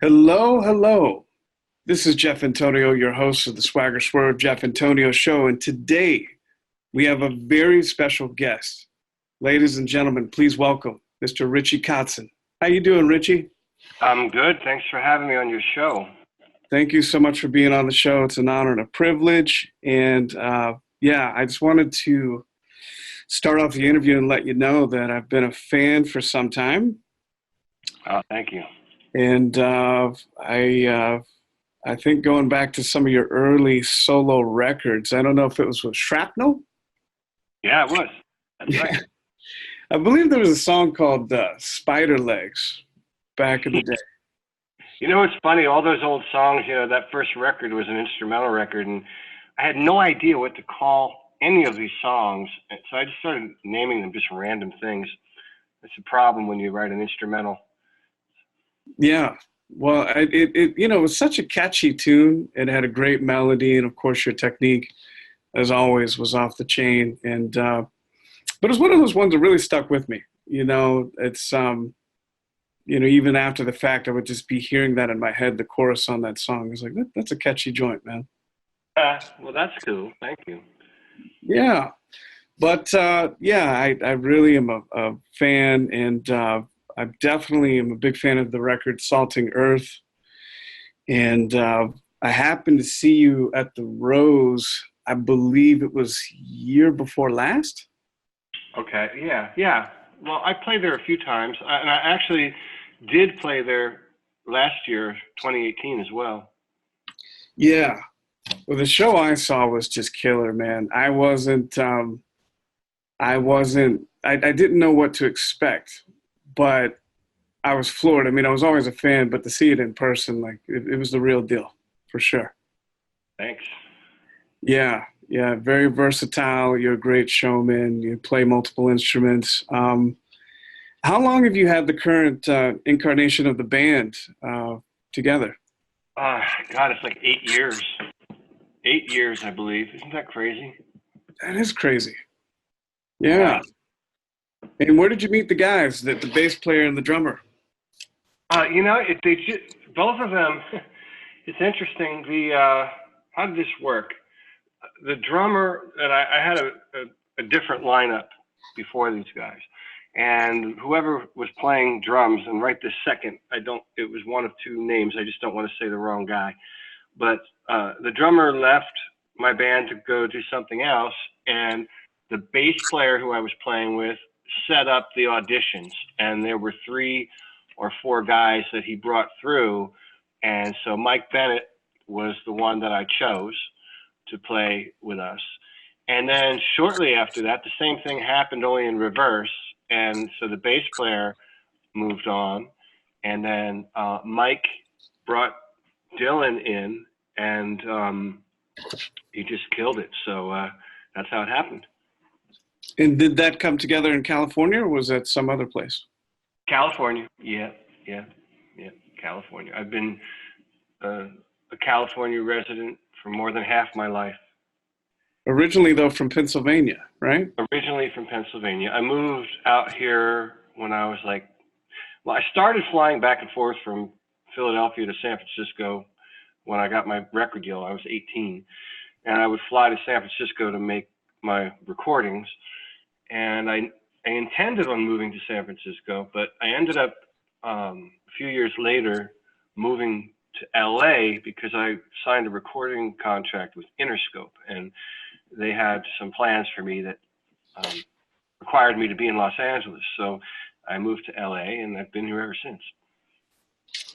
Hello, hello. This is Jeff Antonio, your host of the Swagger Swerve Jeff Antonio Show, and today we have a very special guest. Ladies and gentlemen, please welcome Mr. Richie Kotzen. How you doing, Richie? I'm good. Thanks for having me on your show. Thank you so much for being on the show. It's an honor and a privilege. And I just wanted to start off the interview and let you know that I've been a fan for some time. Oh, thank you. And I think going back to some of your early solo records, I don't know if it was with Shrapnel. Yeah, it was. That's right. I believe there was a song called Spider Legs back in the day. You know, it's funny, all those old songs, that first record was an instrumental record, and I had no idea what to call any of these songs. And so I just started naming them just random things. It's a problem when you write an instrumental. Yeah. Well, it was such a catchy tune. It had a great melody, and of course, your technique, as always, was off the chain. And but it was one of those ones that really stuck with me. It's even after the fact, I would just be hearing that in my head, the chorus on that song. I was like, that's a catchy joint, man. Well, that's cool. Thank you. Yeah, but I really am a fan, and I definitely am a big fan of the record Salting Earth. And I happened to see you at the Rose, I believe it was year before last. Okay, yeah. Well, I played there a few times, and I actually did play there last year, 2018 as well. Yeah. Well, the show I saw was just killer, man. I didn't know what to expect, but I was floored. I mean, I was always a fan, but to see it in person, like it was the real deal, for sure. Thanks. Yeah, very versatile. You're a great showman. You play multiple instruments. How long have you had the current incarnation of the band together? God, it's like 8 years. 8 years, I believe. Isn't that crazy? That is crazy. Yeah. And where did you meet the guys, the bass player and the drummer? Both of them. It's interesting. How did this work? The drummer, and I had a different lineup before these guys, and whoever was playing drums, and right this second, it was one of two names. I just don't want to say the wrong guy, but the drummer left my band to go do something else, and the bass player who I was playing with set up the auditions, and there were 3 or 4 guys that he brought through, and so Mike Bennett was the one that I chose to play with us. And then shortly after that, the same thing happened, only in reverse, and so the bass player moved on, and then Mike brought Dylan in, and he just killed it. So that's how it happened. And did that come together in California, or was that some other place? California, yeah, California. I've been a California resident for more than half my life. Originally, though, from Pennsylvania, right? Originally from Pennsylvania. I moved out here when I was I started flying back and forth from Philadelphia to San Francisco when I got my record deal. I was 18, and I would fly to San Francisco to make my recordings. And I intended on moving to San Francisco, but I ended up a few years later moving to LA because I signed a recording contract with Interscope, and they had some plans for me that required me to be in Los Angeles. So I moved to LA, and I've been here ever since.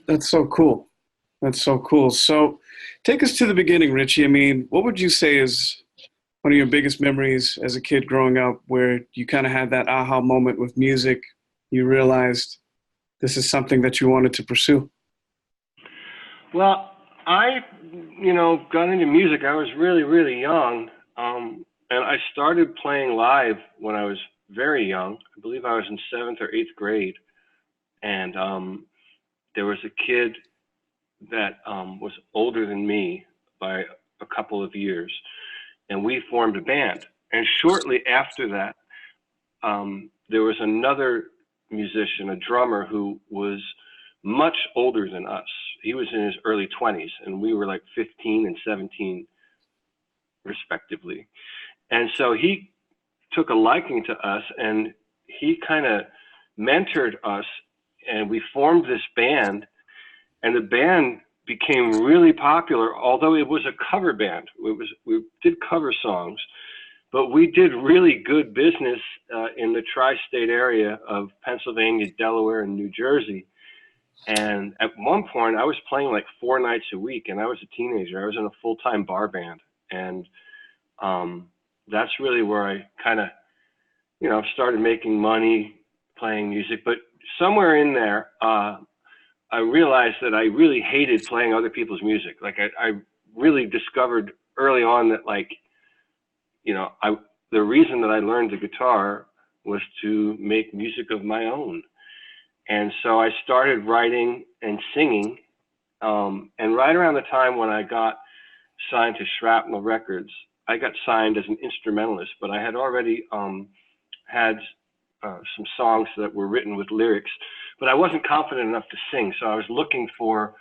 That's so cool. So take us to the beginning, Richie. I mean, what would you say is one of your biggest memories as a kid growing up where you kind of had that aha moment with music? You realized this is something that you wanted to pursue? Well, I got into music. I was really, really young. And I started playing live when I was very young. I believe I was in 7th or 8th grade. And there was a kid that was older than me by a couple of years, and we formed a band. And shortly after that, there was another musician, a drummer, who was much older than us. He was in his early 20s, and we were like 15 and 17, respectively. And so he took a liking to us, and he kind of mentored us, and we formed this band, and the band became really popular, although it was a cover band. We did cover songs, but we did really good business in the tri-state area of Pennsylvania, Delaware, and New Jersey. And at one point, I was playing like 4 nights a week, and I was a teenager. I was in a full-time bar band, and that's really where I kind of, you know, started making money playing music. But somewhere in there, I realized that I really hated playing other people's music. Like I really discovered early on that, like, you know, the reason that I learned the guitar was to make music of my own. And so I started writing and singing. And right around the time when I got signed to Shrapnel Records, I got signed as an instrumentalist, but I had already had some songs that were written with lyrics, but I wasn't confident enough to sing. So I was looking for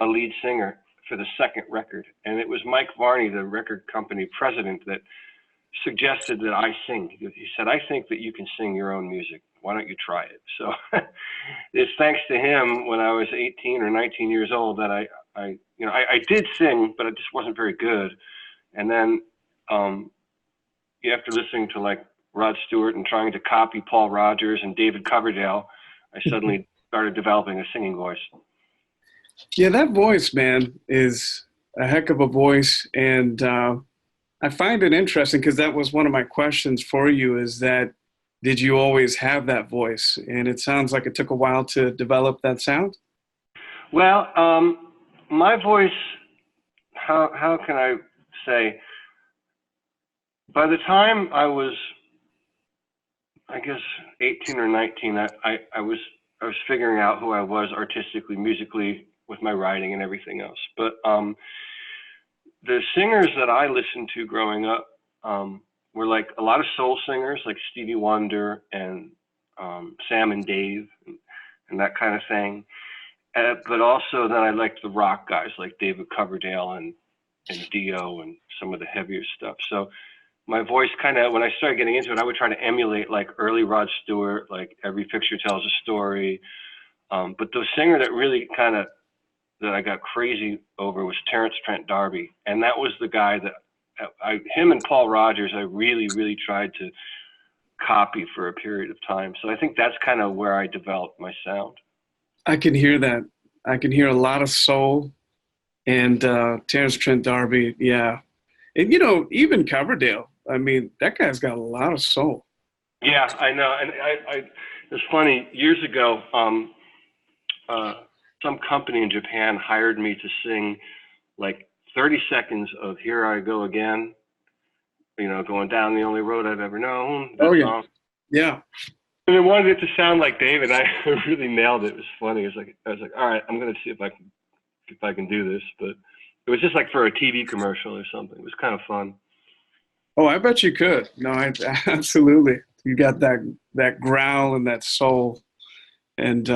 a lead singer for the second record. And it was Mike Varney, the record company president, that suggested that I sing. He said, I think that you can sing your own music. Why don't you try it? So it's thanks to him when I was 18 or 19 years old that I did sing, but I just wasn't very good. And then after listening to like Rod Stewart and trying to copy Paul Rodgers and David Coverdale, I suddenly started developing a singing voice. Yeah, that voice, man, is a heck of a voice. And I find it interesting because that was one of my questions for you, is that did you always have that voice? And it sounds like it took a while to develop that sound. Well, my voice, how can I say, by the time I was, I guess, 18 or 19, I was figuring out who I was artistically, musically, with my writing and everything else. But the singers that I listened to growing up were like a lot of soul singers, like Stevie Wonder and Sam and Dave and that kind of thing. But also then I liked the rock guys like David Coverdale and Dio and some of the heavier stuff. So my voice kind of, when I started getting into it, I would try to emulate like early Rod Stewart, like Every Picture Tells a Story. But the singer that really kind of, that I got crazy over was Terence Trent D'Arby. And that was the guy that him and Paul Rodgers, I really, really tried to copy for a period of time. So I think that's kind of where I developed my sound. I can hear that. I can hear a lot of soul and Terence Trent D'Arby. Yeah. And, you know, even Coverdale, I mean, that guy's got a lot of soul. Yeah, I know. And it's funny, years ago, some company in Japan hired me to sing like 30 seconds of Here I Go Again, you know, going down the only road I've ever known. Oh, yeah. Song. Yeah. And I wanted it to sound like David. I really nailed it. It was funny. I was like, all right, I'm going to see if I can do this. But it was just like for a TV commercial or something. It was kind of fun. Oh, I bet you could. No, absolutely. You got that growl and that soul, and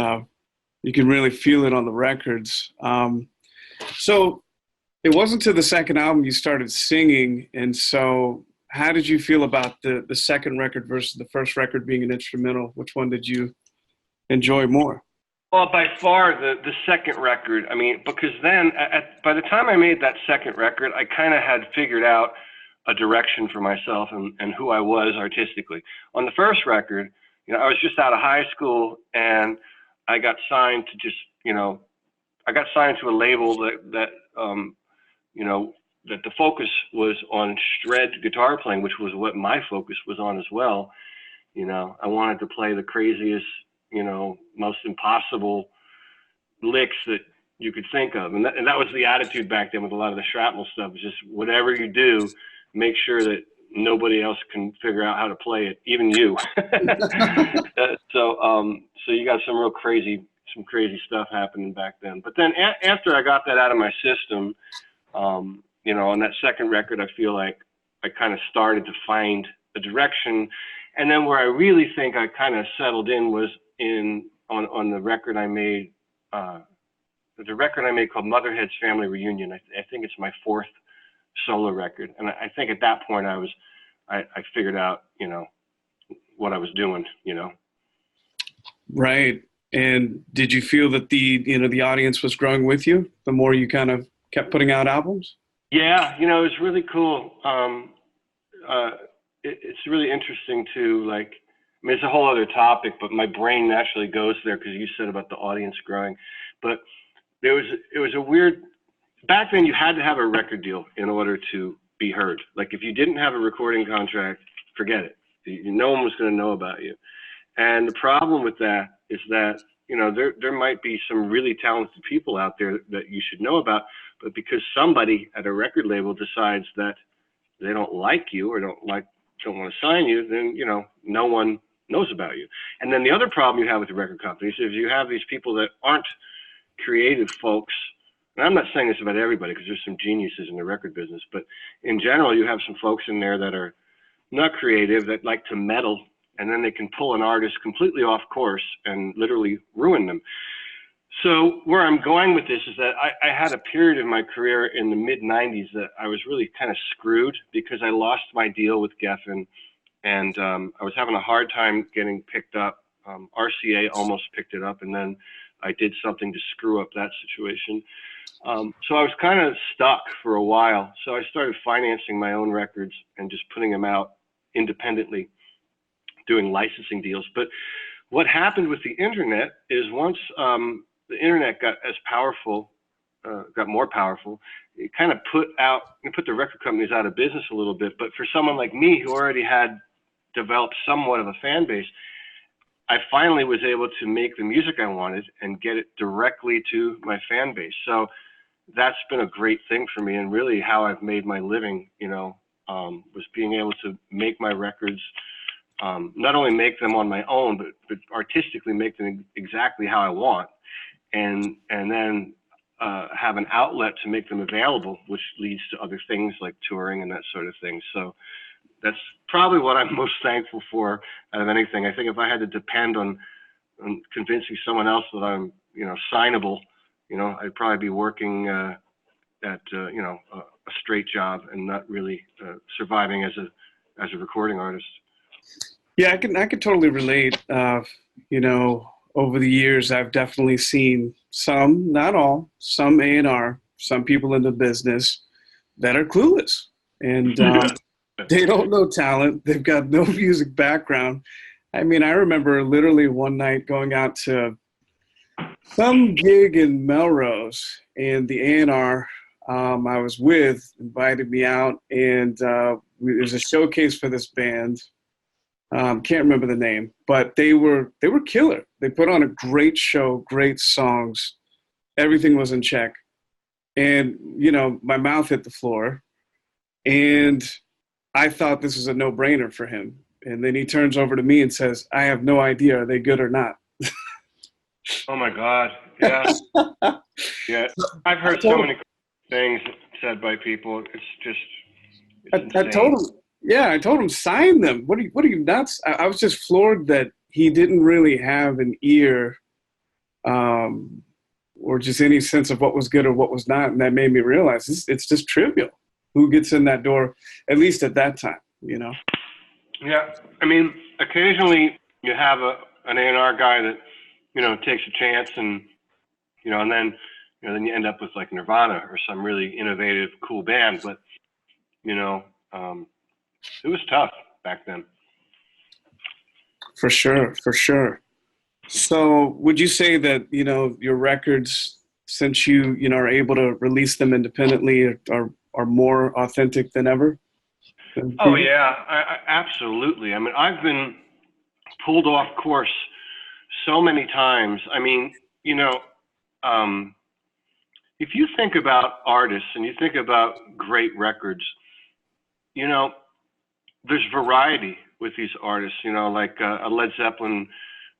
you can really feel it on the records. So it wasn't to the second album you started singing, and so how did you feel about the second record versus the first record being an instrumental? Which one did you enjoy more? Well, by far the second record. I mean, because then by the time I made that second record, I kind of had figured out a direction for myself and who I was artistically. On the first record, you know, I was just out of high school and I got signed to just, you know, I got signed to a label that you know, that the focus was on shred guitar playing, which was what my focus was on as well. You know, I wanted to play the craziest, you know, most impossible licks that you could think of. And that was the attitude back then with a lot of the shrapnel stuff, is just whatever you do, make sure that nobody else can figure out how to play it, even you. So you got some real crazy stuff happening back then. But then after I got that out of my system, you know, on that second record, I feel like I kind of started to find a direction. And then where I really think I kind of settled in was on the record I made there's a record I made called Motherhead's Family Reunion. I think it's my 4th solo record. And I think at that point I figured out, what I was doing, Right. And did you feel that the audience was growing with you the more you kind of kept putting out albums? Yeah, it was really cool. It's really interesting to it's a whole other topic, but my brain naturally goes there because you said about the audience growing. But it was a weird, back then you had to have a record deal in order to be heard. Like if you didn't have a recording contract, forget it. No one was going to know about you. And the problem with that is that, there might be some really talented people out there that you should know about, but because somebody at a record label decides that they don't like you or don't want to sign you, then, no one knows about you. And then the other problem you have with the record companies is you have these people that aren't creative folks. And I'm not saying this about everybody because there's some geniuses in the record business, but in general, you have some folks in there that are not creative, that like to meddle, and then they can pull an artist completely off course and literally ruin them. So where I'm going with this is that I had a period in my career in the mid-90s that I was really kind of screwed because I lost my deal with Geffen, and I was having a hard time getting picked up. RCA almost picked it up, and then I did something to screw up that situation. So I was kind of stuck for a while. So I started financing my own records and just putting them out independently, doing licensing deals. But what happened with the internet is once the internet got more powerful, it kind of put the record companies out of business a little bit. But for someone like me who already had developed somewhat of a fan base, I finally was able to make the music I wanted and get it directly to my fan base. So that's been a great thing for me, and really how I've made my living, was being able to make my records, not only make them on my own, but artistically make them exactly how I want, and then have an outlet to make them available, which leads to other things like touring and that sort of thing. So that's probably what I'm most thankful for out of anything. I think if I had to depend on convincing someone else that I'm, signable, I'd probably be working at, a straight job and not really surviving as a recording artist. Yeah, I can totally relate. Over the years, I've definitely seen some, not all, some A&R, some people in the business that are clueless, and they don't know talent. They've got no music background. I mean, I remember literally one night going out to some gig in Melrose, and the A&R I was with invited me out, and there's a showcase for this band. Can't remember the name, but they were killer. They put on a great show, great songs. Everything was in check. And, my mouth hit the floor, and I thought this was a no-brainer for him. And then he turns over to me and says, I have no idea, are they good or not? Oh my God. Yeah. Yeah. I've heard so many things said by people. It's just, I told him, I told him, sign them. What are you nuts? I was just floored that he didn't really have an ear, or just any sense of what was good or what was not. And that made me realize it's just trivial who gets in that door, at least at that time, Yeah. I mean, occasionally you have an A&R guy that, takes a chance and, and then you end up with like Nirvana or some really innovative, cool band. But, it was tough back then. For sure. So would you say that, your records, since you are able to release them independently, are more authentic than ever? Oh, yeah, I absolutely. I mean, I've been pulled off course so many times. I mean, if you think about artists and you think about great records, there's variety with these artists, like a Led Zeppelin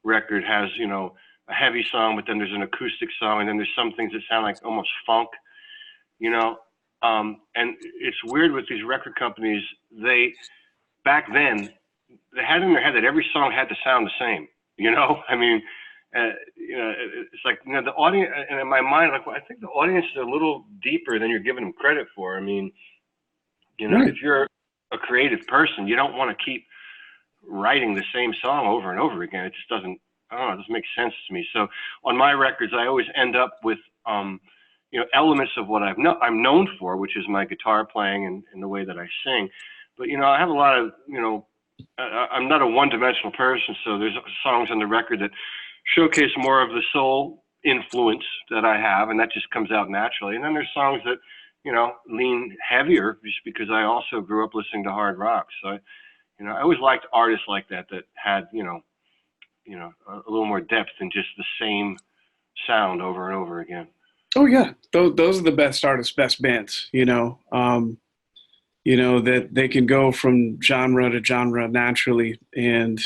record has, a heavy song, but then there's an acoustic song, and then there's some things that sound like almost funk, and it's weird with these record companies. Back then, they had in their head that every song had to sound the same, I mean, You know, it's like, you know, the audience, and in my mind, like, well, I think the audience is a little deeper than you're giving them credit for. I mean, you know, if you're a creative person, you don't want to keep writing the same song over and over again. It just doesn't, I don't know, it doesn't make sense to me. So on my records, I always end up with, you know, elements of what I'm known for, which is my guitar playing and the way that I sing. But, you know, I have a lot of, you know, I'm not a one-dimensional person, so there's songs on the record that showcase more of the soul influence that I have, and that just comes out naturally. And then there's songs that, you know, lean heavier just because I also grew up listening to hard rock. So, you know, I always liked artists like that had, you know, a little more depth than just the same sound over and over again. Oh yeah, those are the best artists, best bands. You know, that they can go from genre to genre naturally, and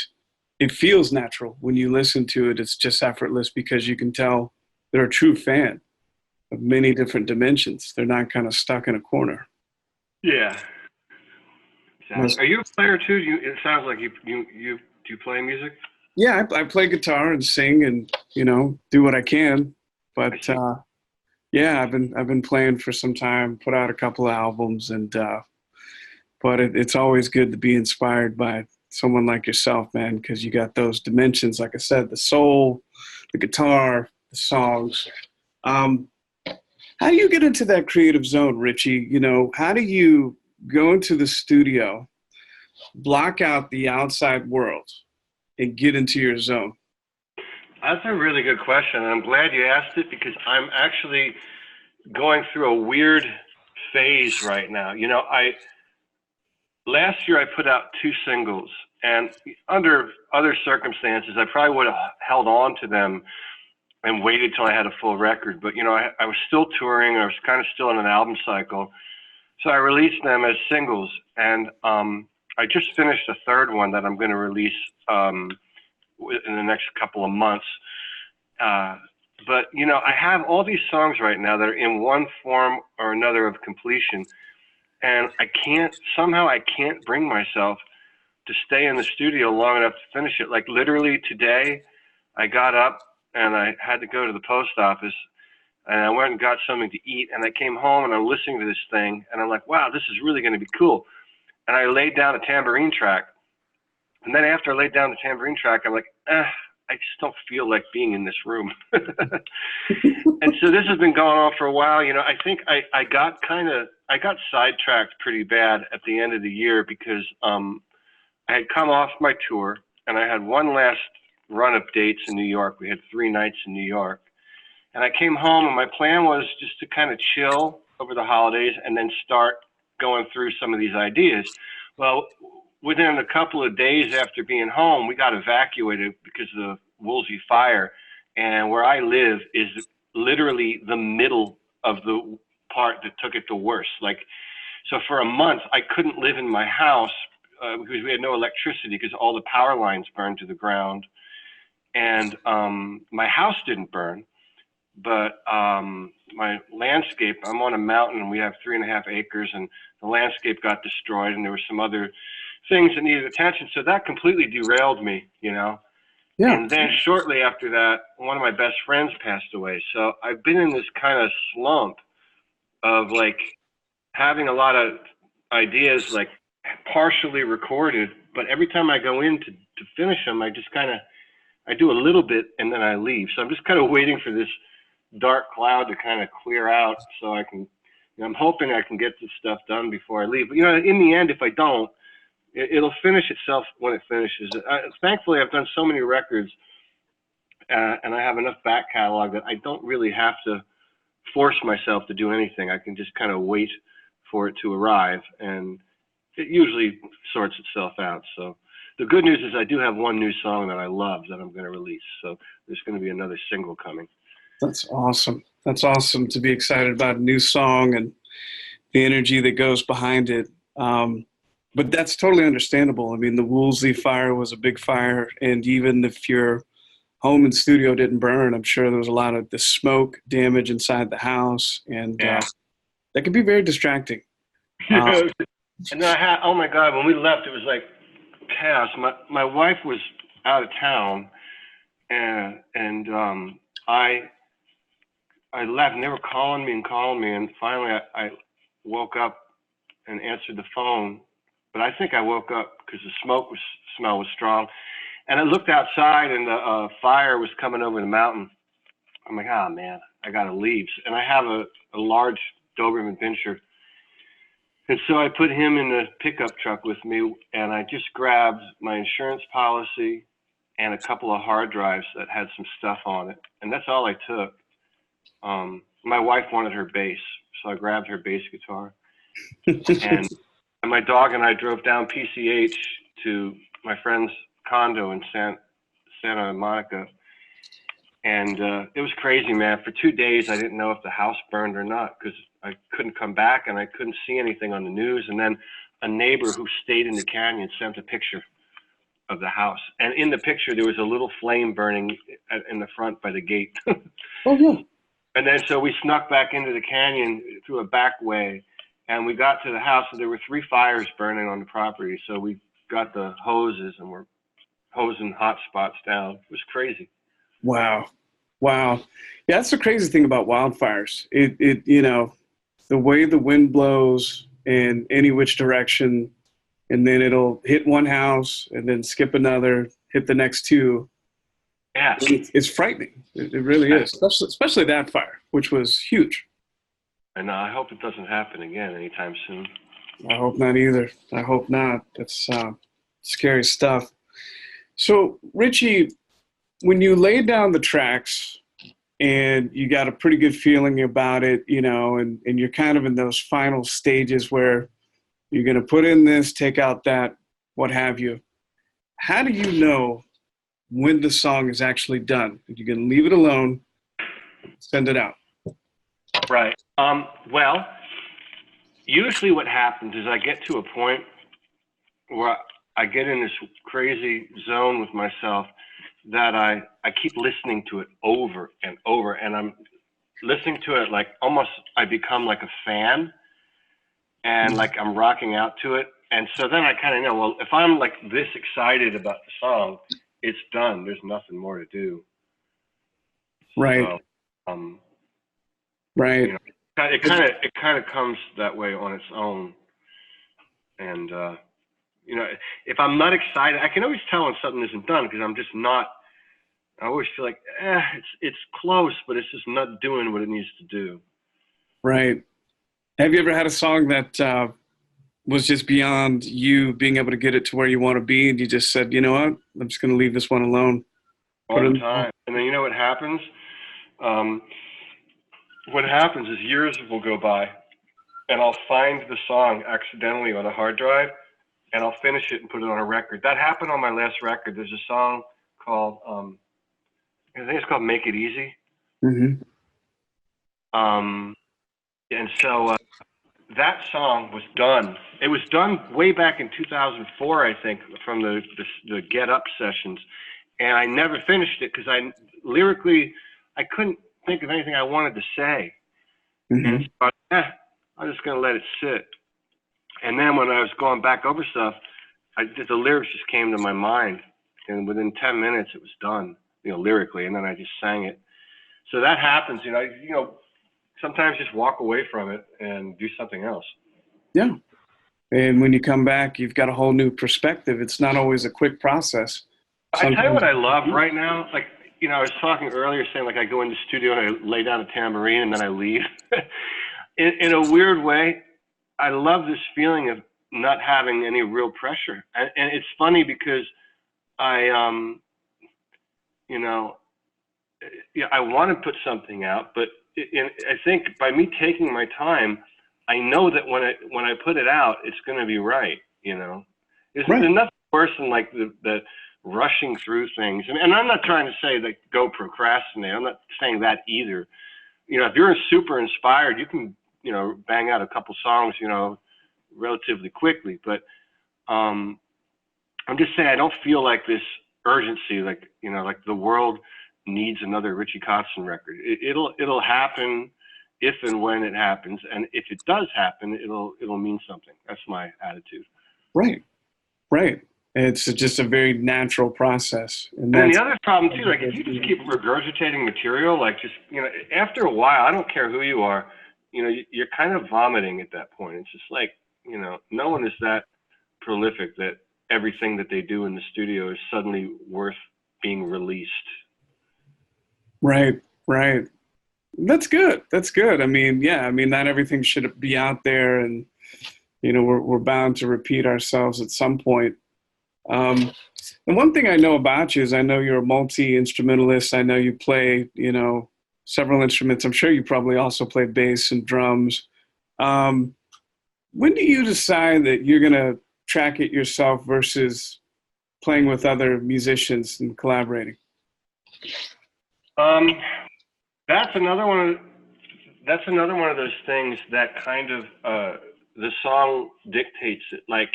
it feels natural when you listen to it. It's just effortless because you can tell they're a true fan of many different dimensions. They're not kind of stuck in a corner. Yeah. Exactly. Are you a player too? It sounds like you do play music. Yeah, I play guitar and sing and, you know, do what I can. But yeah, I've been playing for some time. Put out a couple of albums, and but it's always good to be inspired by someone like yourself, man, because you got those dimensions. Like I said, the soul, the guitar, the songs. How do you get into that creative zone, Richie? You know, how do you go into the studio, block out the outside world, and get into your zone? That's a really good question. I'm glad you asked it because I'm actually going through a weird phase right now. You know, last year I put out 2 singles, and under other circumstances, I probably would have held on to them and waited till I had a full record. But, you know, I was still touring. I was kind of still in an album cycle. So I released them as singles, and I just finished a 3rd one that I'm going to release in the next couple of months. But, you know, I have all these songs right now that are in one form or another of completion, and I can't bring myself to stay in the studio long enough to finish it. Like literally today, I got up and I had to go to the post office, and I went and got something to eat, and I came home and I'm listening to this thing, and I'm like, wow, this is really going to be cool. And I laid down a tambourine track, and then after I laid down the tambourine track, I'm like, I just don't feel like being in this room. And so this has been going on for a while. You know, I think I got sidetracked pretty bad at the end of the year because I had come off my tour, and I had one last run of dates in New York. We had 3 nights in New York. And I came home, and my plan was just to kind of chill over the holidays and then start going through some of these ideas. Well, within a couple of days after being home, we got evacuated because of the Woolsey Fire. And where I live is literally the middle of the part that took it the worst. Like, so for a month, I couldn't live in my house because we had no electricity because all the power lines burned to the ground. And my house didn't burn, but my landscape, I'm on a mountain, and we have 3.5 acres, and the landscape got destroyed, and there were some other things that needed attention. So that completely derailed me, you know? Yeah. And then shortly after that, one of my best friends passed away. So I've been in this kind of slump of like having a lot of ideas like partially recorded, but every time I go in to finish them, I just kind of, I do a little bit and then I leave. So I'm just kind of waiting for this dark cloud to kind of clear out so I can, you know, I'm hoping I can get this stuff done before I leave. But, you know, in the end, if I don't, it'll finish itself when it finishes. Thankfully, I've done so many records and I have enough back catalog that I don't really have to force myself to do anything. I can just kind of wait for it to arrive, and it usually sorts itself out. So the good news is I do have one new song that I love that I'm going to release. So there's going to be another single coming. That's awesome. That's awesome to be excited about a new song and the energy that goes behind it. But that's totally understandable. I mean, the Woolsey Fire was a big fire, and even if your home and studio didn't burn, I'm sure there was a lot of the smoke damage inside the house, and that can be very distracting. And then I had, oh my God, when we left, it was like chaos. My wife was out of town, and I left, and they were calling me, and finally I woke up and answered the phone. But I think I woke up because the smell was strong, and I looked outside, and the fire was coming over the mountain. I'm like, oh man, I gotta leave. And I have a large Doberman Pinscher, and so I put him in the pickup truck with me, and I just grabbed my insurance policy and a couple of hard drives that had some stuff on it, and that's all I took. My wife wanted her bass, so I grabbed her bass guitar, and my dog and I drove down PCH to my friend's condo in Santa Monica, and it was crazy, man. For 2 days, I didn't know if the house burned or not because I couldn't come back and I couldn't see anything on the news. And then a neighbor who stayed in the canyon sent a picture of the house, and in the picture there was a little flame burning in the front by the gate. Oh yeah. And then so we snuck back into the canyon through a back way, and we got to the house, and there were 3 fires burning on the property. So we got the hoses and we're hosing hot spots down. It was crazy. Wow. Wow. Yeah, that's the crazy thing about wildfires. It you know, the way the wind blows in any which direction, and then it'll hit one house and then skip another, hit the next 2. Yeah. It's frightening. It really is, especially that fire, which was huge. And I hope it doesn't happen again anytime soon. I hope not either. I hope not. That's scary stuff. So, Richie, when you laid down the tracks and you got a pretty good feeling about it, you know, and you're kind of in those final stages where you're going to put in this, take out that, what have you, how do you know when the song is actually done? You're going to leave it alone, send it out. Right. Well, usually what happens is I get to a point where I get in this crazy zone with myself that I keep listening to it over and over, and I'm listening to it like almost I become like a fan, and like I'm rocking out to it. And so then I kind of know, well, if I'm like this excited about the song, it's done. There's nothing more to do. Right. So, right. You know, it kind of comes that way on its own. And you know, if I'm not excited, I can always tell when something isn't done because I'm just not. I always feel like it's close, but it's just not doing what it needs to do. Right. Have you ever had a song that was just beyond you being able to get it to where you want to be, and you just said, you know what, I'm just going to leave this one alone? All the time. And then you know what happens? What happens is years will go by, and I'll find the song accidentally on a hard drive, and I'll finish it and put it on a record. That happened on my last record. There's a song called, I think it's called Make It Easy. Mm-hmm. And so that song was done. It was done way back in 2004, I think, from the Get Up sessions. And I never finished it because lyrically, I couldn't think of anything I wanted to say. Mm-hmm. And so I'm just going to let it sit. And then when I was going back over stuff, the lyrics just came to my mind. And within 10 minutes, it was done, you know, lyrically. And then I just sang it. So that happens, you know, sometimes just walk away from it and do something else. Yeah. And when you come back, you've got a whole new perspective. It's not always a quick process. I tell you what I love right now. Like, you know, I was talking earlier saying like I go in the studio and I lay down a tambourine and then I leave. in a weird way, I love this feeling of not having any real pressure. And it's funny because I, you know, I want to put something out, but I think by me taking my time, I know that when I put it out, it's going to be right. You know, there's nothing worse than like the rushing through things. And I'm not trying to say that go procrastinate. I'm not saying that either. You know, if you're super inspired, you can, you know, bang out a couple songs, you know, relatively quickly. But I'm just saying I don't feel like this urgency, like, you know, like the world needs another Richie Kotzen record. It'll happen if and when it happens, and if it does happen, it'll mean something. That's my attitude. Right. It's just a very natural process. And then the other problem too, like if you just keep regurgitating material, like just, you know, after a while, I don't care who you are, you know, you're kind of vomiting at that point. It's just like, you know, no one is that prolific that everything that they do in the studio is suddenly worth being released. Right, right. That's good. That's good. I mean, yeah, I mean, not everything should be out there, and, you know, we're bound to repeat ourselves at some point. And one thing I know about you is I know you're a multi-instrumentalist. I know you play, you know, several instruments. I'm sure you probably also play bass and drums. When do you decide that you're going to track it yourself versus playing with other musicians and collaborating? That's another one of those things that kind of the song dictates it. Like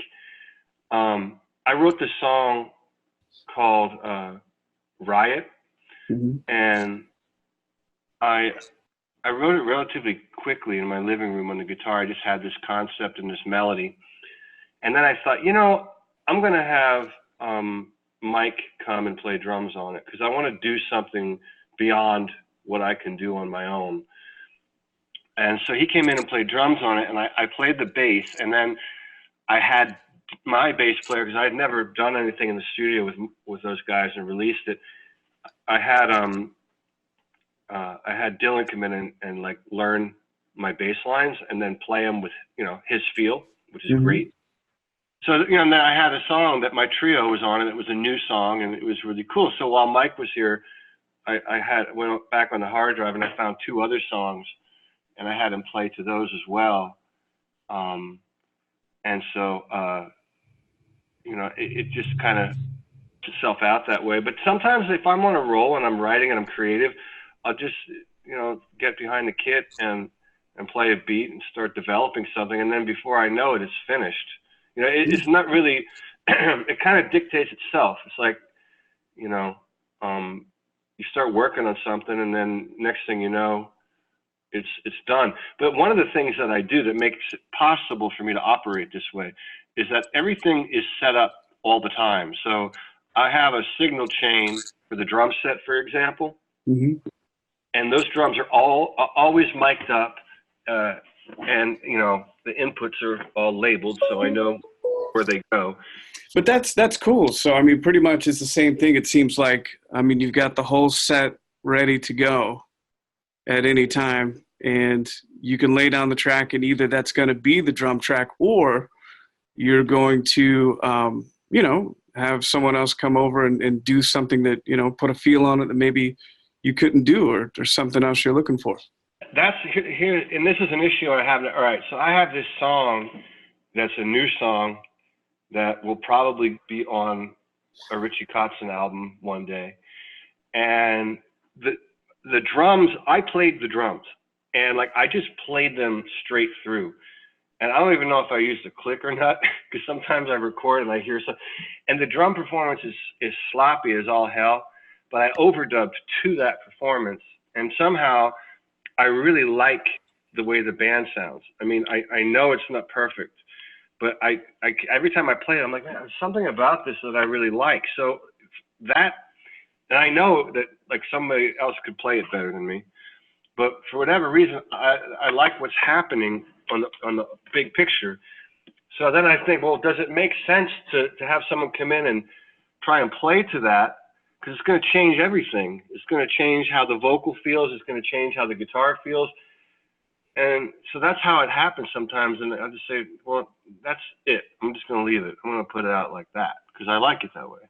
I wrote this song called Riot, and I wrote it relatively quickly in my living room on the guitar. I just had this concept and this melody, and then I thought, you know, I'm gonna have Mike come and play drums on it because I want to do something beyond what I can do on my own. And so he came in and played drums on it, and I played the bass, and then I had my bass player, because I had never done anything in the studio with those guys and released it. I had Dylan come in and like learn my bass lines and then play them with, you know, his feel, which is great. So, you know, and then I had a song that my trio was on, and it was a new song, and it was really cool. So while Mike was here, I went back on the hard drive and I found 2 other songs, and I had him play to those as well. And so, you know, it just kind of itself out that way. But sometimes if I'm on a roll and I'm writing and I'm creative, I'll just, you know, get behind the kit and play a beat and start developing something. And then before I know it, it's finished. You know, it's not really, it kind of dictates itself. It's like, you know, you start working on something and then next thing you know, it's done. But one of the things that I do that makes it possible for me to operate this way is that everything is set up all the time. So I have a signal chain for the drum set, for example, and those drums are always mic'd up, and you know the inputs are all labeled, so I know where they go. But that's cool. So I mean, pretty much it's the same thing. It seems like, I mean, you've got the whole set ready to go at any time, and you can lay down the track, and either that's going to be the drum track, or you're going to, you know, have someone else come over and do something that, you know, put a feel on it that maybe you couldn't do, or something else you're looking for. That's here, and this is an issue I have. All right, so I have this song that's a new song that will probably be on a Richie Kotzen album one day, and the drums, I played the drums, and like I just played them straight through. And I don't even know if I used a click or not, because sometimes I record and I hear something, and the drum performance is sloppy as all hell, but I overdubbed to that performance, and somehow I really like the way the band sounds. I mean, I know it's not perfect, but I every time I play it, I'm like, man, there's something about this that I really like. So that, and I know that like somebody else could play it better than me, but for whatever reason, I like what's happening on the big picture. So then I think, well, does it make sense to have someone come in and try and play to that? Because it's going to change everything. It's going to change how the vocal feels. It's going to change how the guitar feels. And so that's how it happens sometimes. And I just say, well, that's it. I'm just going to leave it. I'm going to put it out like that because I like it that way.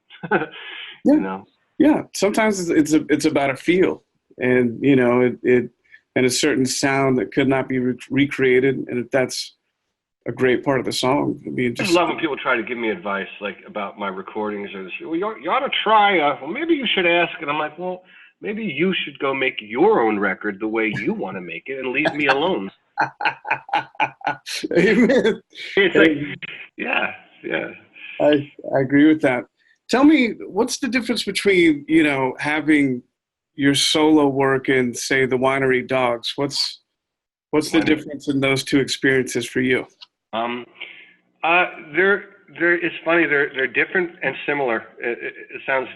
You know? Yeah. Sometimes it's about a feel, and, you know, it and a certain sound that could not be recreated. And if that's a great part of the song, I mean, I love when people try to give me advice, like about my recordings or this. Well, you ought to try. Well, maybe you should ask. And I'm like, well, maybe you should go make your own record the way you want to make it, and leave me alone. Amen. It's like, yeah. I agree with that. Tell me, what's the difference between, you know, having your solo work and, say, the Winery Dogs? What's the difference in those two experiences for you? It's funny. They're different and similar. It sounds.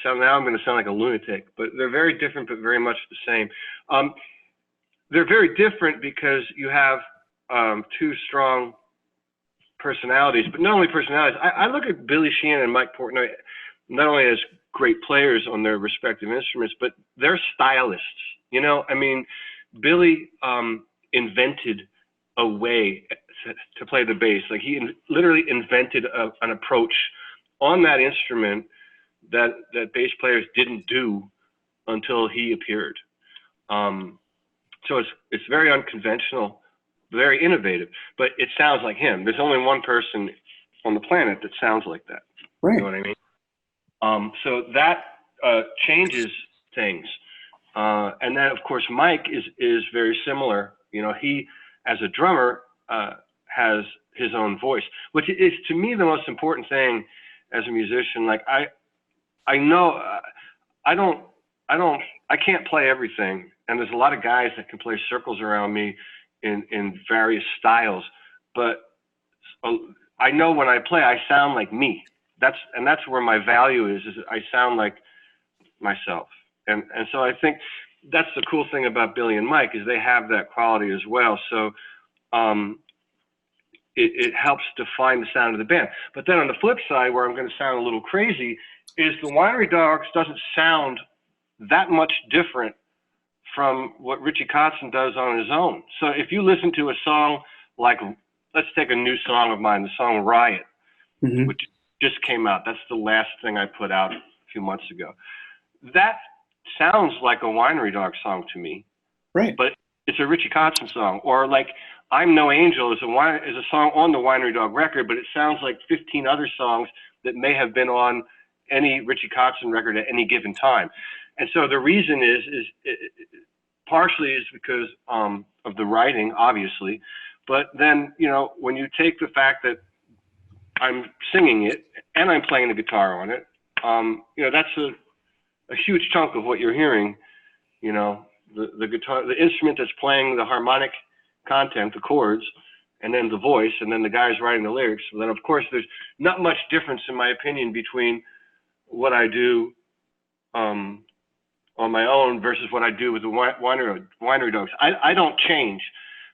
Now I'm going to sound like a lunatic, but they're very different, but very much the same. They're very different because you have two strong personalities, but not only personalities. I look at Billy Sheehan and Mike Portnoy not only as great players on their respective instruments, but they're stylists. You know, I mean, Billy invented a way to play the bass. Like he literally invented an approach on that instrument that bass players didn't do until he appeared. So it's very unconventional, very innovative, but it sounds like him. There's only one person on the planet that sounds like that. Right. You know what I mean? So that changes things. And then of course, Mike is very similar. You know, he, as a drummer, has his own voice, which is to me the most important thing as a musician. Like I know I can't play everything, and there's a lot of guys that can play circles around me in various styles, but I know when I play, I sound like me. That's where my value is I sound like myself. And so I think that's the cool thing about Billy and Mike is they have that quality as well. So it helps define the sound of the band. But then on the flip side, where I'm going to sound a little crazy, is the Winery Dogs doesn't sound that much different from what Richie Kotzen does on his own. So if you listen to a song like, let's take a new song of mine, the song Riot, Mm-hmm. which just came out. That's the last thing I put out a few months ago. That sounds like a Winery Dog song to me. Right. But it's a Richie Kotzen song. Or like I'm No Angel is a song on the Winery Dog record, but it sounds like 15 other songs that may have been on any Richie Kotzen record at any given time. And so the reason is partially is because of the writing, obviously, but then, you know, when you take the fact that I'm singing it and I'm playing the guitar on it, you know, that's a huge chunk of what you're hearing. You know, the guitar, the instrument that's playing the harmonic content, the chords, and then the voice, and then the guys writing the lyrics. And then, of course, there's not much difference, in my opinion, between what I do on my own versus what I do with the Winery Dogs. I don't change.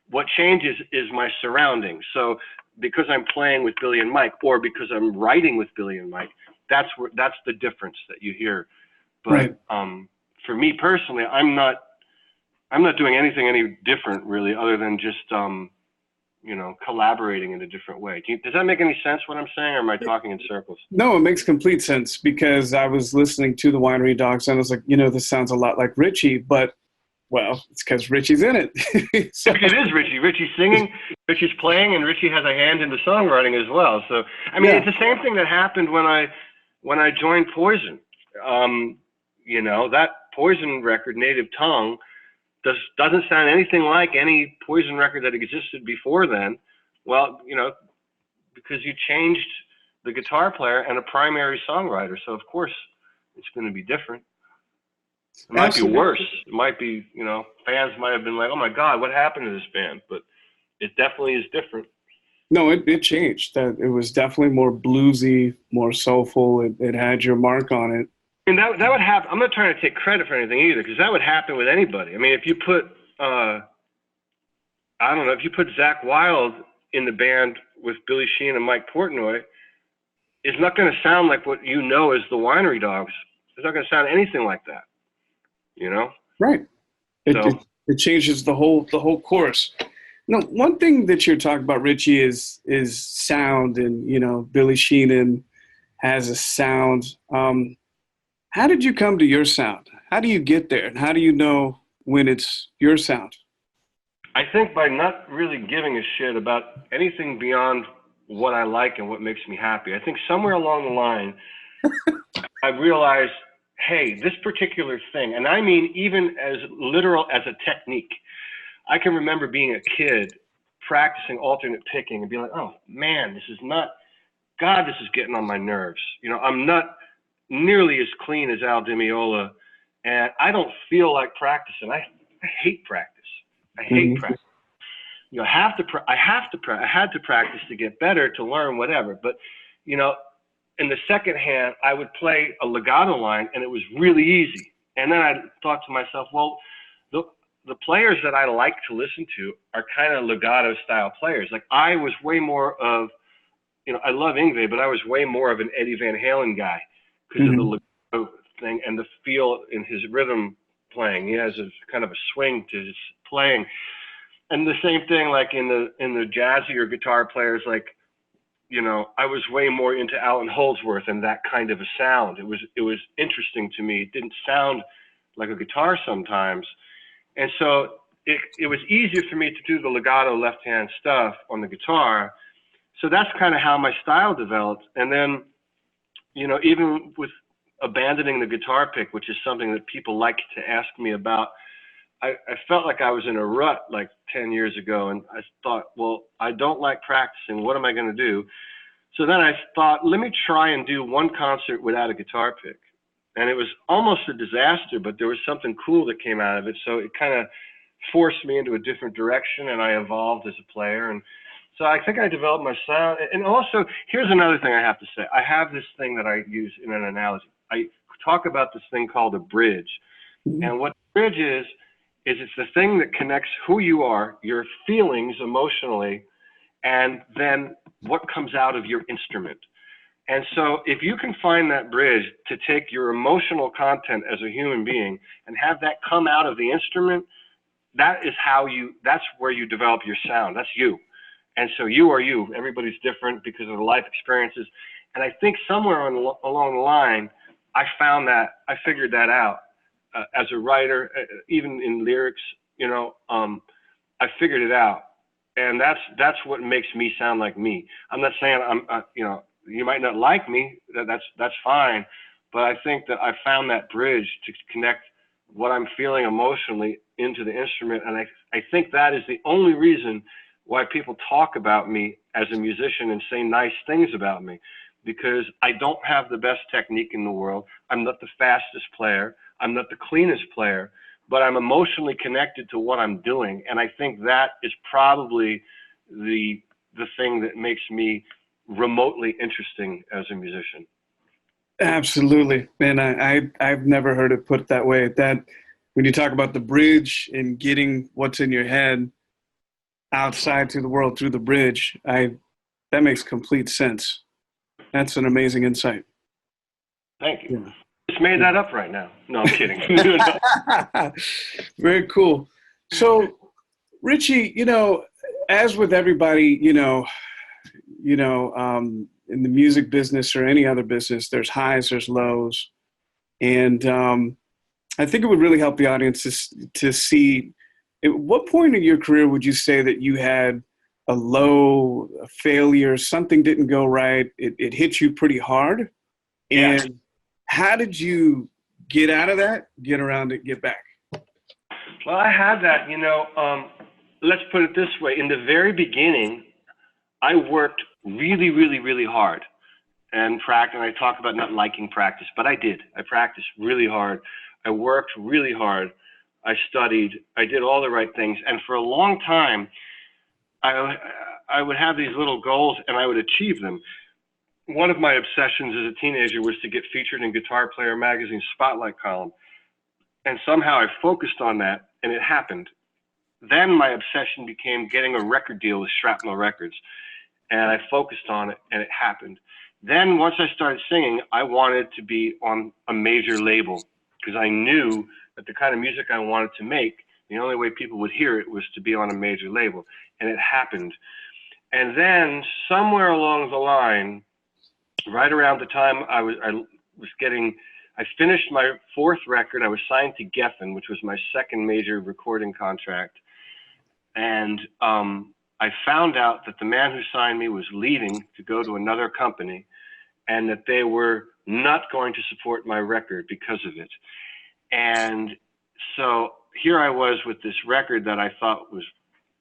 What changes is my surroundings. So because I'm playing with Billy and Mike, or because I'm writing with Billy and Mike, that's the difference that you hear. But Right. For me personally, I'm not doing anything any different really, other than just you know, collaborating in a different way. Does that make any sense what I'm saying, or am I talking in circles? No, it makes complete sense, because I was listening to the Winery Dogs and I was like, you know, this sounds a lot like Richie, but well, it's because Richie's in it. So, It is Richie. Richie's singing, Richie's playing, and Richie has a hand in the songwriting as well. So I mean, yeah. It's the same thing that happened when I joined Poison. You know, that Poison record, Native Tongue, doesn't sound anything like any Poison record that existed before then. Well, you know, because you changed the guitar player and a primary songwriter, so of course it's going to be different. It might Absolutely. be worse. It might be, you know, fans might have been like, oh my God, what happened to this band? But it definitely is different. No, it changed. That it was definitely more bluesy, more soulful. It had your mark on it. And that would happen. I'm not trying to take credit for anything either, because that would happen with anybody. I mean, if you put, I don't know, if you put Zakk Wylde in the band with Billy Sheehan and Mike Portnoy, it's not going to sound like what you know as the Winery Dogs. It's not going to sound anything like that. You know? Right. It changes the whole course. You know, one thing that you're talking about, Richie, is sound, and you know, Billy Sheehan has a sound. How did you come to your sound? How do you get there, and how do you know when it's your sound? I think by not really giving a shit about anything beyond what I like and what makes me happy. I think somewhere along the line, I realized, hey, this particular thing, and I mean even as literal as a technique. I can remember being a kid practicing alternate picking and being like, oh man, this is getting on my nerves. You know, I'm not nearly as clean as Al Di Meola, and I don't feel like practicing. I hate practice. I hate practice. You know, I had to practice to get better, to learn whatever. But you know, in the second hand, I would play a legato line and it was really easy. And then I thought to myself, well, the players that I like to listen to are kind of legato style players. Like I was way more of, you know, I love Yngwie, but I was way more of an Eddie Van Halen guy because of the legato thing and the feel in his rhythm playing. He has a kind of a swing to his playing. And the same thing, like in the jazzier guitar players, like, you know, I was way more into Alan Holdsworth and that kind of a sound. It was interesting to me. It didn't sound like a guitar sometimes. And so it was easier for me to do the legato left-hand stuff on the guitar. So that's kind of how my style developed. And then, you know, even with abandoning the guitar pick, which is something that people like to ask me about, I felt like I was in a rut like 10 years ago. And I thought, well, I don't like practicing. What am I going to do? So then I thought, let me try and do one concert without a guitar pick. And it was almost a disaster, but there was something cool that came out of it. So it kind of forced me into a different direction, and I evolved as a player. And so I think I developed my sound. And also, here's another thing I have to say. I have this thing that I use in an analogy. I talk about this thing called a bridge. And what the bridge is it's the thing that connects who you are, your feelings emotionally, and then what comes out of your instrument. And so if you can find that bridge to take your emotional content as a human being and have that come out of the instrument, that's where you develop your sound. That's you. And so you are you. Everybody's different because of the life experiences. And I think somewhere along the line, I figured that out as a writer, even in lyrics, you know, I figured it out. And that's what makes me sound like me. I'm not saying you know, you might not like me, that's fine, but I think that I found that bridge to connect what I'm feeling emotionally into the instrument, and I think that is the only reason why people talk about me as a musician and say nice things about me, because I don't have the best technique in the world. I'm not the fastest player. I'm not the cleanest player, but I'm emotionally connected to what I'm doing, and I think that is probably the thing that makes me remotely interesting as a musician. Absolutely. And I've never heard it put that way. That when you talk about the bridge and getting what's in your head outside to the world through the bridge, that makes complete sense. That's an amazing insight. Thank you. Yeah. Just made that up right now. No, I'm kidding. Very cool. So, Richie, you know, as with everybody, you know, in the music business or any other business, there's highs, there's lows. And I think it would really help the audience to see, at what point in your career would you say that you had a low, a failure, something didn't go right, it hit you pretty hard? And yeah. How did you get out of that, get around it, get back? Well, I had that, you know, let's put it this way. In the very beginning, I worked really, really, really hard and practice. And I talk about not liking practice, but I did. I practiced really hard. I worked really hard. I studied. I did all the right things. And for a long time, I would have these little goals and I would achieve them. One of my obsessions as a teenager was to get featured in Guitar Player magazine's Spotlight column. And somehow I focused on that, and it happened. Then my obsession became getting a record deal with Shrapnel Records. And I focused on it, and it happened. Then once I started singing, I wanted to be on a major label because I knew that the kind of music I wanted to make, the only way people would hear it was to be on a major label. And it happened. And then somewhere along the line, right around the time I finished my fourth record, I was signed to Geffen, which was my second major recording contract. And I found out that the man who signed me was leaving to go to another company and that they were not going to support my record because of it. And so here I was with this record that I thought was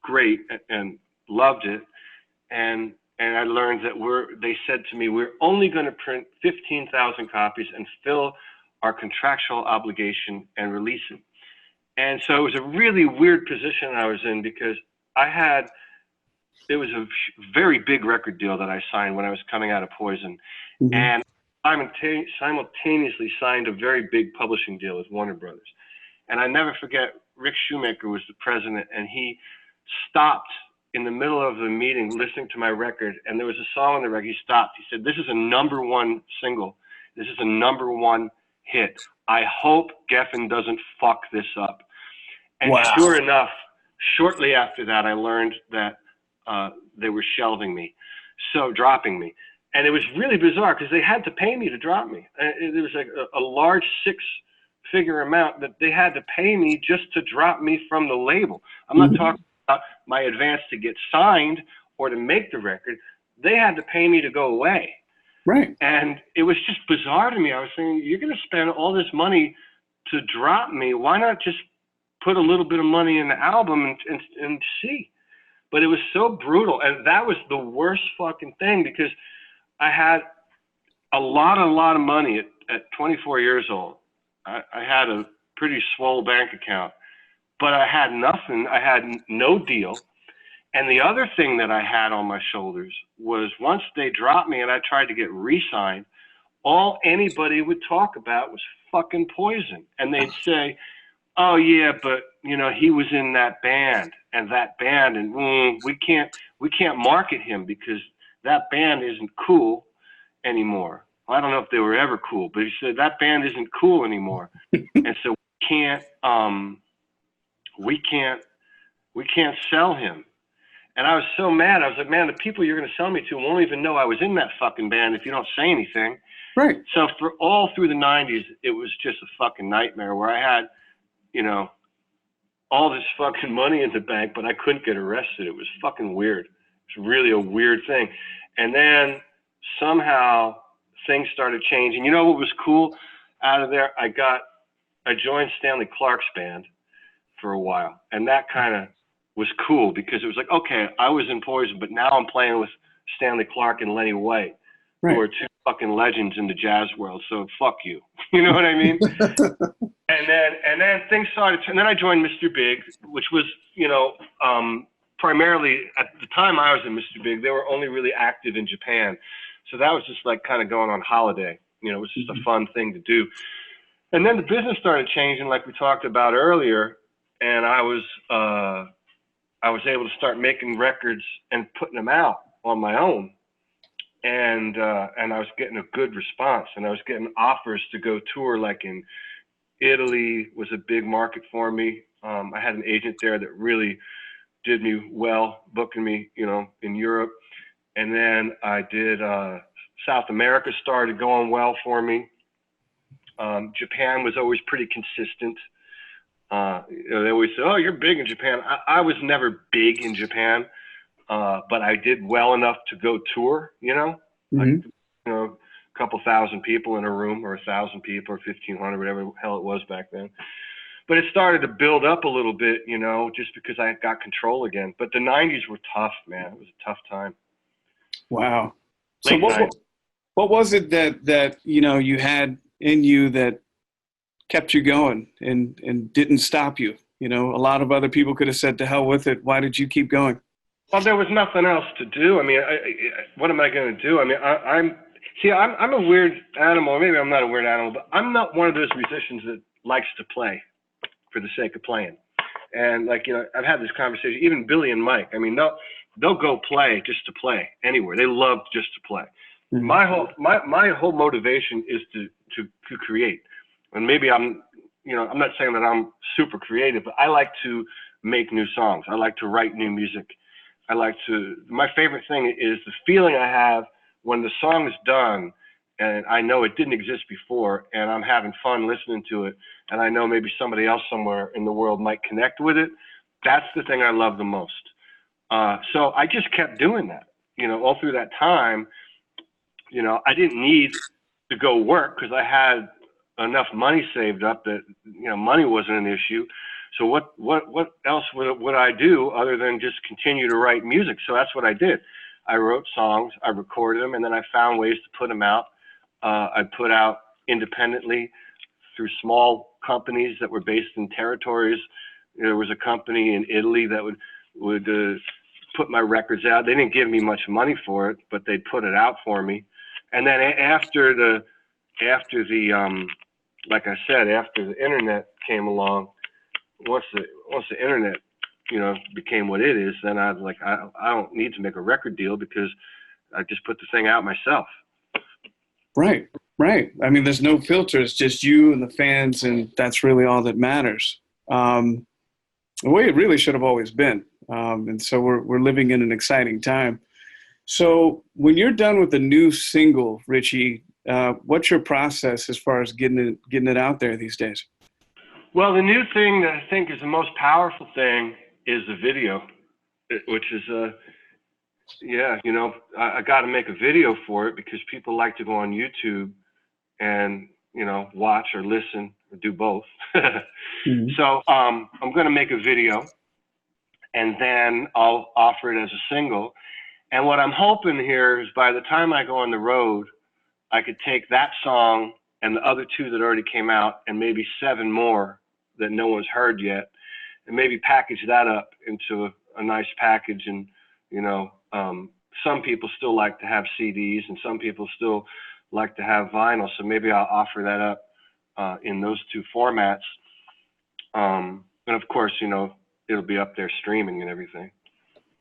great and loved it. And I learned that they said to me, we're only going to print 15,000 copies and fill our contractual obligation and release it. And so it was a really weird position I was in because I had a very big record deal that I signed when I was coming out of Poison, Mm-hmm. and simultaneously signed a very big publishing deal with Warner Brothers. And I never forget, Rick Shoemaker was the president, and he stopped in the middle of the meeting listening to my record, and there was a song on the record. He stopped. He said, "This is a #1 single. This is a #1 hit. I hope Geffen doesn't fuck this up." And Wow. Sure enough, shortly after that, I learned that they were shelving me, so dropping me. And it was really bizarre because they had to pay me to drop me. There was like a large six-figure amount that they had to pay me just to drop me from the label. I'm not talking about my advance to get signed or to make the record. They had to pay me to go away. Right. And it was just bizarre to me. I was thinking, you're going to spend all this money to drop me. Why not just put a little bit of money in the album and see? But it was so brutal. And that was the worst fucking thing because I had a lot of money at 24 years old. I had a pretty swole bank account, but I had nothing. I had no deal. And the other thing that I had on my shoulders was once they dropped me and I tried to get re-signed, all anybody would talk about was fucking Poison. And they'd say, "Oh yeah, but you know, he was in that band and we can't market him because that band isn't cool anymore." Well, I don't know if they were ever cool, but he said that band isn't cool anymore. And so we can't sell him. And I was so mad. I was like, man, the people you're going to sell me to won't even know I was in that fucking band if you don't say anything. Right. So for all through the 90s, it was just a fucking nightmare where I had, you know, all this fucking money in the bank, but I couldn't get arrested. It was fucking weird. It was really a weird thing. And then somehow things started changing. You know what was cool out of there? I joined Stanley Clarke's band for a while. And that kind of was cool because it was like, okay, I was in Poison, but now I'm playing with Stanley Clarke and Lenny White, Right. who are two fucking legends in the jazz world. So fuck you. You know what I mean? And then things started. And then I joined Mr. Big, which was, you know, primarily at the time I was in Mr. Big, they were only really active in Japan. So that was just like kind of going on holiday. You know, it was just a fun thing to do. And then the business started changing, like we talked about earlier. And I was able to start making records and putting them out on my own. And I was getting a good response, and I was getting offers to go tour, like in Italy was a big market for me. I had an agent there that really did me well, booking me, you know, in Europe. And then I did, South America started going well for me. Japan was always pretty consistent. You know, they always say, "Oh, you're big in Japan." I was never big in Japan, but I did well enough to go tour, you know, like, you know, a couple thousand people in a room, or 1,000 people, or 1,500, whatever the hell it was back then. But it started to build up a little bit, you know, just because I got control again. But the 90s were tough, man. It was a tough time. Wow. So what was it that you know you had in you that kept you going and didn't stop you? You know, a lot of other people could have said, "To hell with it." Why did you keep going? Well, there was nothing else to do. I mean, what am I going to do? I mean, I'm a weird animal. Maybe I'm not a weird animal, but I'm not one of those musicians that likes to play for the sake of playing. And like, you know, I've had this conversation, even Billy and Mike. I mean, they'll go play just to play anywhere. They love just to play. Mm-hmm. My whole motivation is to create. And maybe I'm not saying that I'm super creative, but I like to make new songs. I like to write new music. My favorite thing is the feeling I have when the song is done and I know it didn't exist before and I'm having fun listening to it. And I know maybe somebody else somewhere in the world might connect with it. That's the thing I love the most. So I just kept doing that, you know, all through that time. You know, I didn't need to go work because I had enough money saved up that, you know, money wasn't an issue. So what else would I do other than just continue to write music? So that's what I did. I wrote songs, I recorded them, and then I found ways to put them out. I put out independently through small companies that were based in territories. There was a company in Italy that would put my records out. They didn't give me much money for it, but they put it out for me. And then after the like I said, after the internet came along, once the internet, became what it is, then I was like, I don't need to make a record deal because I just put the thing out myself. Right. I mean, there's no filter. It's just you and the fans, and that's really all that matters. The way it really should have always been. And so we're living in an exciting time. So when you're done with the new single, Richie, what's your process as far as getting it out there these days? Well, the new thing that I think is the most powerful thing is the video, which is I got to make a video for it because people like to go on YouTube and watch or listen or do both. Mm-hmm. So I'm going to make a video, and then I'll offer it as a single. And what I'm hoping here is by the time I go on the road, I could take that song and the other 2 that already came out and maybe 7 more that no one's heard yet, and maybe package that up into a nice package. And, some people still like to have CDs and some people still like to have vinyl. So maybe I'll offer that up in those 2 formats. And of course, it'll be up there streaming and everything.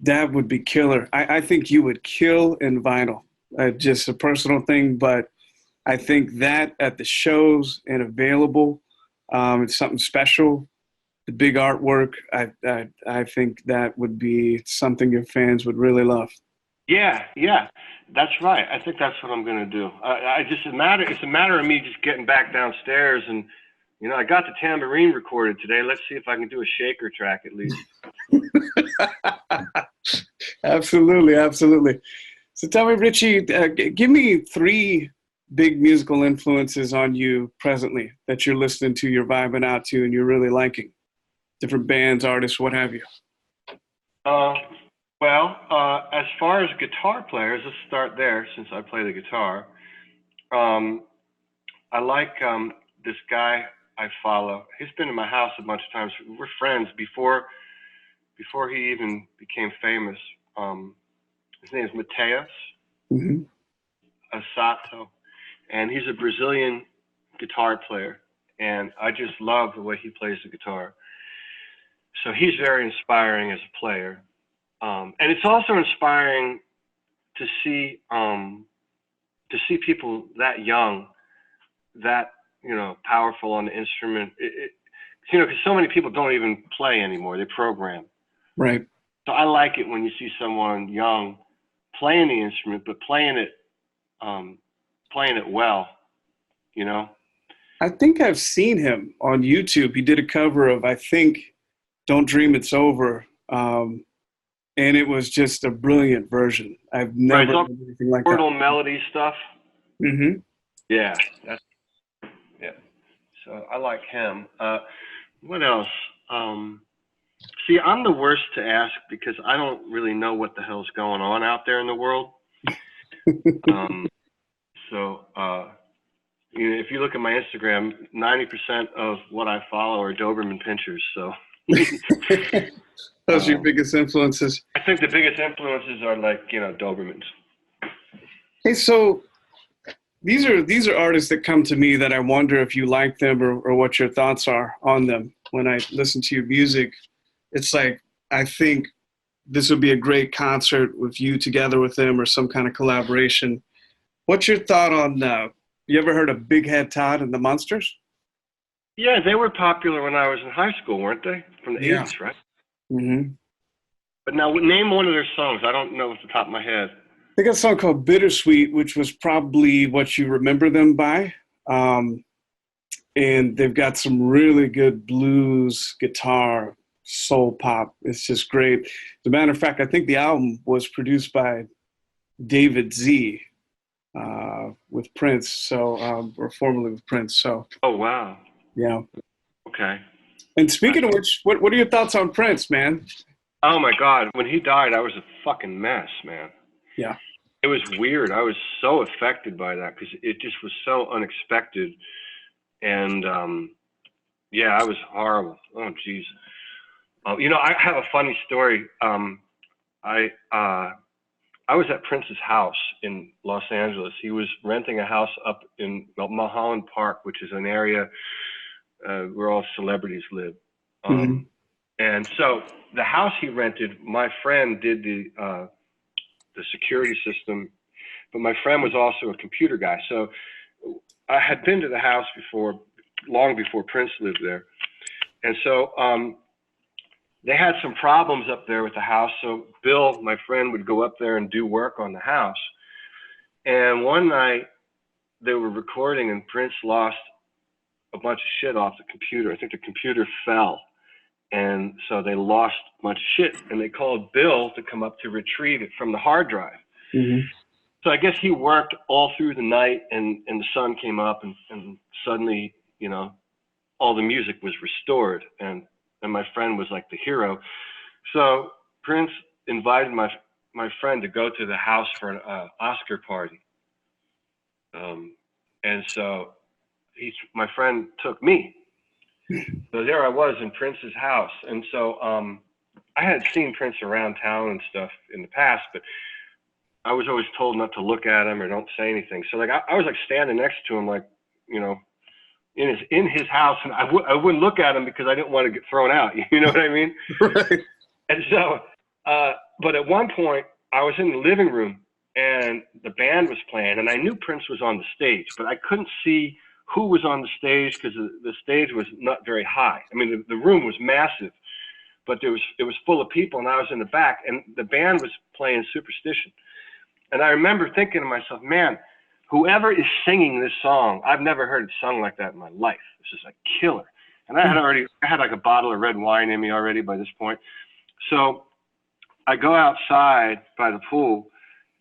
That would be killer. I think you would kill in vinyl. Just a personal thing, but I think that at the shows and available, it's something special. The big artwork, I think that would be something your fans would really love. Yeah, that's right. I think that's what I'm going to do. It's a matter of me just getting back downstairs and, I got the tambourine recorded today. Let's see if I can do a shaker track at least. Absolutely. So tell me, Richie, give me 3 big musical influences on you presently that you're listening to, you're vibing out to, and you're really liking. Different bands, artists, what have you. As far as guitar players, let's start there since I play the guitar. I like this guy I follow. He's been in my house a bunch of times. We're friends before he even became famous. His name is Mateus Assato, and he's a Brazilian guitar player, and I just love the way he plays the guitar. So he's very inspiring as a player. And it's also inspiring to see people that young, that, powerful on the instrument. Because so many people don't even play anymore. They program. Right. So I like it when you see someone young playing the instrument, but playing it well, I think I've seen him on YouTube. He did a cover of, I think, Don't Dream It's Over. And it was just a brilliant version. I've never heard anything like that. Portal melody stuff. Mm-hmm. Yeah. So I like him. What else? See, I'm the worst to ask because I don't really know what the hell's going on out there in the world. If you look at my Instagram, 90% of what I follow are Doberman pinchers. So those are your biggest influences. I think the biggest influences are Dobermans. Hey, so these are artists that come to me that I wonder if you like them or what your thoughts are on them. When I listen to your music, it's like, I think this would be a great concert with you together with them or some kind of collaboration. What's your thought on, you ever heard of Big Head Todd and the Monsters? Yeah, they were popular when I was in high school, weren't they? From the 80s, right? Mm-hmm. But now, name one of their songs. I don't know off the top of my head. They got a song called Bittersweet, which was probably what you remember them by. And they've got some really good blues, guitar, soul pop. It's just great. As a matter of fact, I think the album was produced by David Z with Prince, or formerly with Prince. So. Oh, wow. Yeah. Okay. And speaking of which, what are your thoughts on Prince, man? Oh, my God. When he died, I was a fucking mess, man. Yeah. It was weird. I was so affected by that because it just was so unexpected. And, I was horrible. Oh, geez. I have a funny story. I was at Prince's house in Los Angeles. He was renting a house up in Mulholland Park, which is an area where all celebrities live. Mm-hmm. And so the house he rented, my friend did the security system, but my friend was also a computer guy. So I had been to the house before, long before Prince lived there. And so they had some problems up there with the house. So Bill, my friend, would go up there and do work on the house. And one night they were recording and Prince lost a bunch of shit off the computer. I think the computer fell. And so they lost a bunch of shit, and they called Bill to come up to retrieve it from the hard drive. Mm-hmm. So I guess he worked all through the night, and the sun came up, and suddenly, you know, all the music was restored, and my friend was like the hero. So Prince invited my friend to go to the house for an Oscar party. And so my friend took me. So there I was in Prince's house. And so I had seen Prince around town and stuff in the past, but I was always told not to look at him or don't say anything. So like I was like standing next to him, like, you know, in his house, and I wouldn't look at him because I didn't want to get thrown out. You know what I mean? Right. And so, but at one point I was in the living room and the band was playing, and I knew Prince was on the stage, but I couldn't see who was on the stage because the stage was not very high. I mean, the room was massive, but it was full of people, and I was in the back, and the band was playing Superstition. And I remember thinking to myself, man, whoever is singing this song, I've never heard it sung like that in my life. This is a killer. And I had like a bottle of red wine in me already by this point. So I go outside by the pool,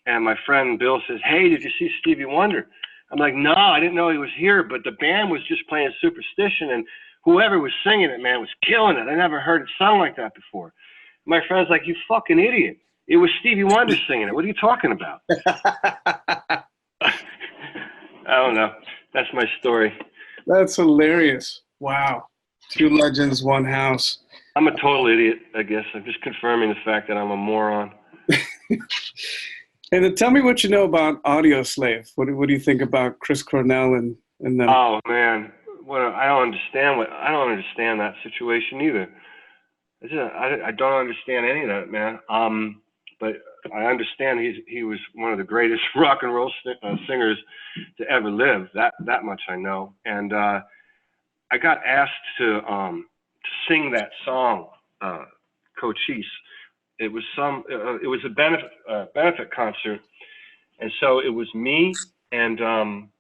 and my friend Bill says, hey, did you see Stevie Wonder? I'm like, no, I didn't know he was here, but the band was just playing Superstition, and whoever was singing it, man, was killing it. I never heard it sound like that before. My friend's like, you fucking idiot. It was Stevie Wonder singing it. What are you talking about? I don't know. That's my story. That's hilarious. Wow. Two legends, one house. I'm a total idiot, I guess. I'm just confirming the fact that I'm a moron. And then tell me what you know about Audioslave. What do you think about Chris Cornell and them? Oh man, I don't understand that situation either. I don't understand any of that, man. But I understand he was one of the greatest rock and roll singers to ever live. That much I know. And I got asked to sing that song, Cochise. It was a benefit concert, and so it was me and Tom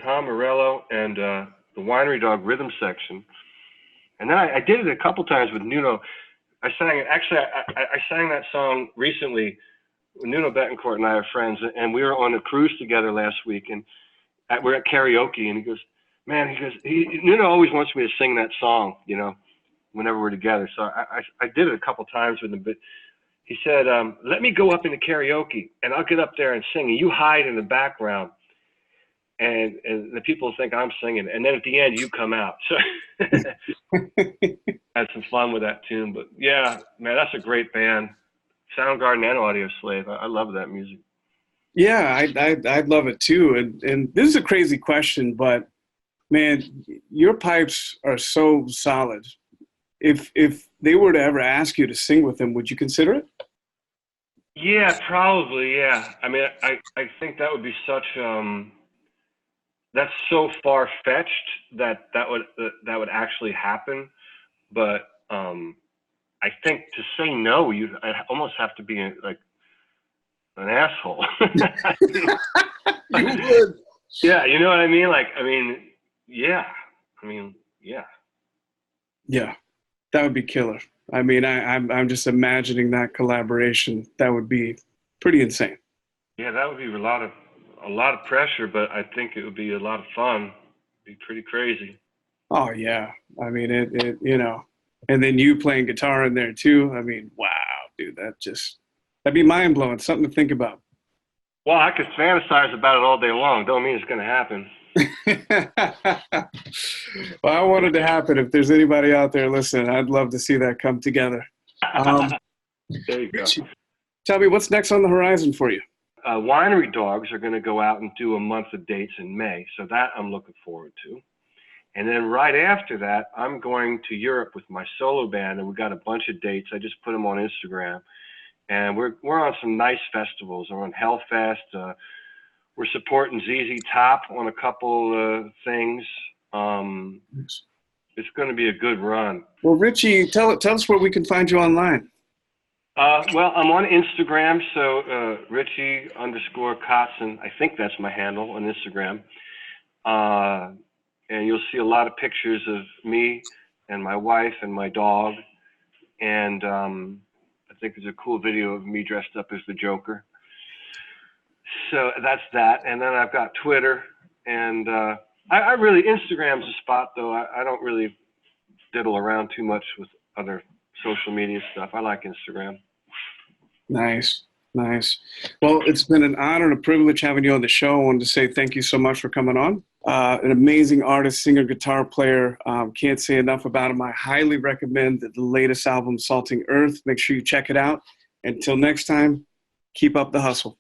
Morello and the Winery Dog rhythm section, and then I did it a couple times with Nuno. I sang that song recently. Nuno Bettencourt and I are friends, and we were on a cruise together last week, and we're at karaoke, and he goes, Nuno always wants me to sing that song, you know, whenever we're together. So I did it a couple times with him, but he said, let me go up into karaoke and I'll get up there and sing, and you hide in the background, and the people think I'm singing, and then at the end you come out. So had some fun with that tune. But yeah, man, that's a great band. Soundgarden and Audioslave. I love that music. Yeah, I love it too. And this is a crazy question, but man, your pipes are so solid. If they were to ever ask you to sing with them, would you consider it? Yeah, probably. Yeah. I mean, I think that would be such that's so far fetched that would actually happen. But I think to say no, I'd almost have to be like an asshole. You would. Yeah, you know what I mean? Like, yeah. Yeah, that would be killer. I mean, I'm just imagining that collaboration. That would be pretty insane. Yeah, that would be a lot of pressure, but I think it would be a lot of fun. It'd be pretty crazy. Oh yeah, I mean it you know, and then you playing guitar in there too. I mean, wow, dude, that'd be mind blowing. Something to think about. Well, I could fantasize about it all day long. Don't mean it's going to happen. Well, I want it to happen. If there's anybody out there listening, I'd love to see that come together. There you go. Richie, tell me what's next on the horizon for you. Winery Dogs are going to go out and do a month of dates in May. So that I'm looking forward to. And then right after that, I'm going to Europe with my solo band, and we got a bunch of dates. I just put them on Instagram. And we're on some nice festivals. We're on Hellfest. We're supporting ZZ Top on a couple things. It's going to be a good run. Well, Richie, tell us where we can find you online. Well, I'm on Instagram, so Richie_Kotzen. I think that's my handle on Instagram. And you'll see a lot of pictures of me and my wife and my dog. And I think there's a cool video of me dressed up as the Joker. So that's that. And then I've got Twitter. And I really, Instagram's a spot, though. I don't really diddle around too much with other social media stuff. I like Instagram. Nice. Well, it's been an honor and a privilege having you on the show. I wanted to say thank you so much for coming on. An amazing artist, singer, guitar player. Can't say enough about him. I highly recommend the latest album, Salting Earth. Make sure you check it out. Until next time, keep up the hustle.